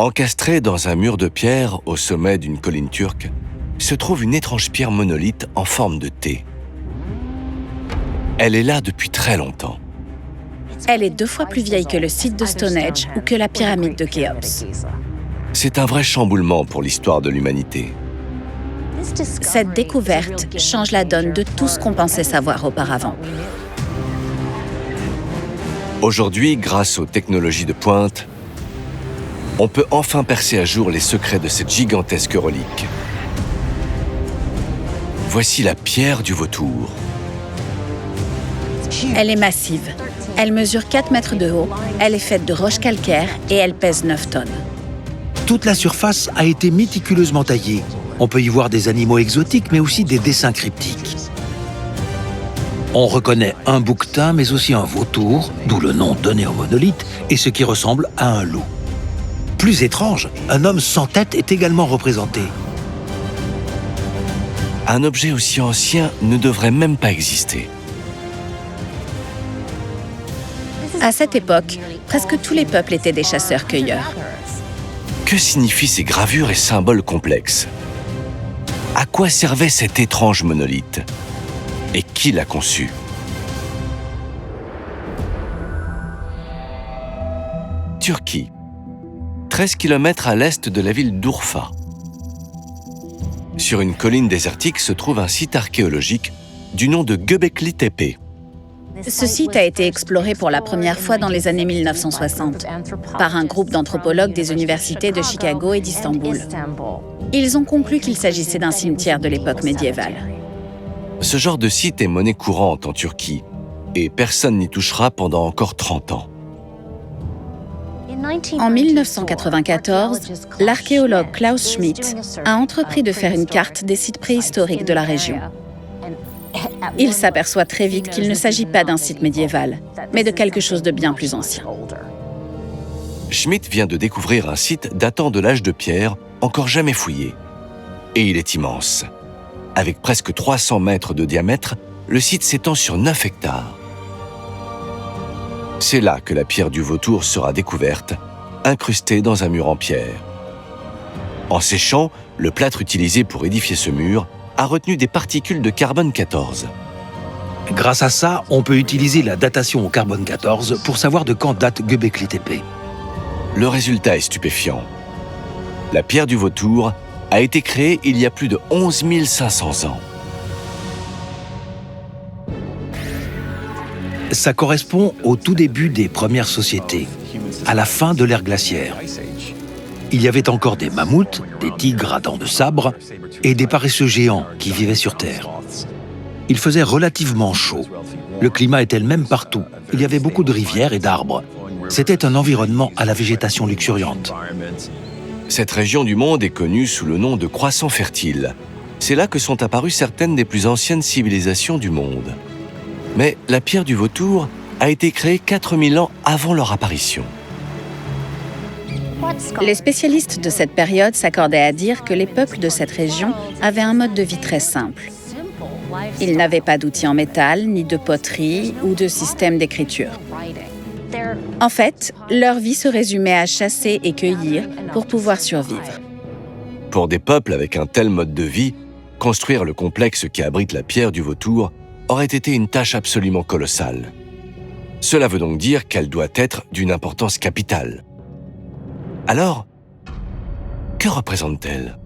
Encastrée dans un mur de pierre au sommet d'une colline turque, se trouve une étrange pierre monolithe en forme de T. Elle est là depuis très longtemps. Elle est 2 fois plus vieille que le site de Stonehenge ou que la pyramide de Khéops. C'est un vrai chamboulement pour l'histoire de l'humanité. Cette découverte change la donne de tout ce qu'on pensait savoir auparavant. Aujourd'hui, grâce aux technologies de pointe, on peut enfin percer à jour les secrets de cette gigantesque relique. Voici la pierre du vautour. Elle est massive. Elle mesure 4 mètres de haut, elle est faite de roches calcaires et elle pèse 9 tonnes. Toute la surface a été méticuleusement taillée. On peut y voir des animaux exotiques, mais aussi des dessins cryptiques. On reconnaît un bouquetin, mais aussi un vautour, d'où le nom donné au monolithe, et ce qui ressemble à un loup. Plus étrange, un homme sans tête est également représenté. Un objet aussi ancien ne devrait même pas exister. À cette époque, presque tous les peuples étaient des chasseurs-cueilleurs. Que signifient ces gravures et symboles complexes? À quoi servait cet étrange monolithe? Et qui l'a conçu? Turquie, 13 km à l'est de la ville d'Urfa. Sur une colline désertique se trouve un site archéologique du nom de Göbekli Tepe. Ce site a été exploré pour la première fois dans les années 1960 par un groupe d'anthropologues des universités de Chicago et d'Istanbul. Ils ont conclu qu'il s'agissait d'un cimetière de l'époque médiévale. Ce genre de site est monnaie courante en Turquie et personne n'y touchera pendant encore 30 ans. En 1994, l'archéologue Klaus Schmidt a entrepris de faire une carte des sites préhistoriques de la région. Il s'aperçoit très vite qu'il ne s'agit pas d'un site médiéval, mais de quelque chose de bien plus ancien. Schmidt vient de découvrir un site datant de l'âge de pierre, encore jamais fouillé. Et il est immense. Avec presque 300 mètres de diamètre, le site s'étend sur 9 hectares. C'est là que la pierre du vautour sera découverte, incrustée dans un mur en pierre. En séchant, le plâtre utilisé pour édifier ce mur a retenu des particules de carbone 14. Grâce à ça, on peut utiliser la datation au carbone 14 pour savoir de quand date Göbekli Tepe. Le résultat est stupéfiant. La pierre du vautour a été créée il y a plus de 11 500 ans. Ça correspond au tout début des premières sociétés, à la fin de l'ère glaciaire. Il y avait encore des mammouths, des tigres à dents de sabre et des paresseux géants qui vivaient sur Terre. Il faisait relativement chaud. Le climat était le même partout. Il y avait beaucoup de rivières et d'arbres. C'était un environnement à la végétation luxuriante. Cette région du monde est connue sous le nom de croissant fertile. C'est là que sont apparues certaines des plus anciennes civilisations du monde. Mais la pierre du vautour a été créée 4000 ans avant leur apparition. Les spécialistes de cette période s'accordaient à dire que les peuples de cette région avaient un mode de vie très simple. Ils n'avaient pas d'outils en métal, ni de poterie ou de système d'écriture. En fait, leur vie se résumait à chasser et cueillir pour pouvoir survivre. Pour des peuples avec un tel mode de vie, construire le complexe qui abrite la pierre du vautour aurait été une tâche absolument colossale. Cela veut donc dire qu'elle doit être d'une importance capitale. Alors, que représente-t-elle ?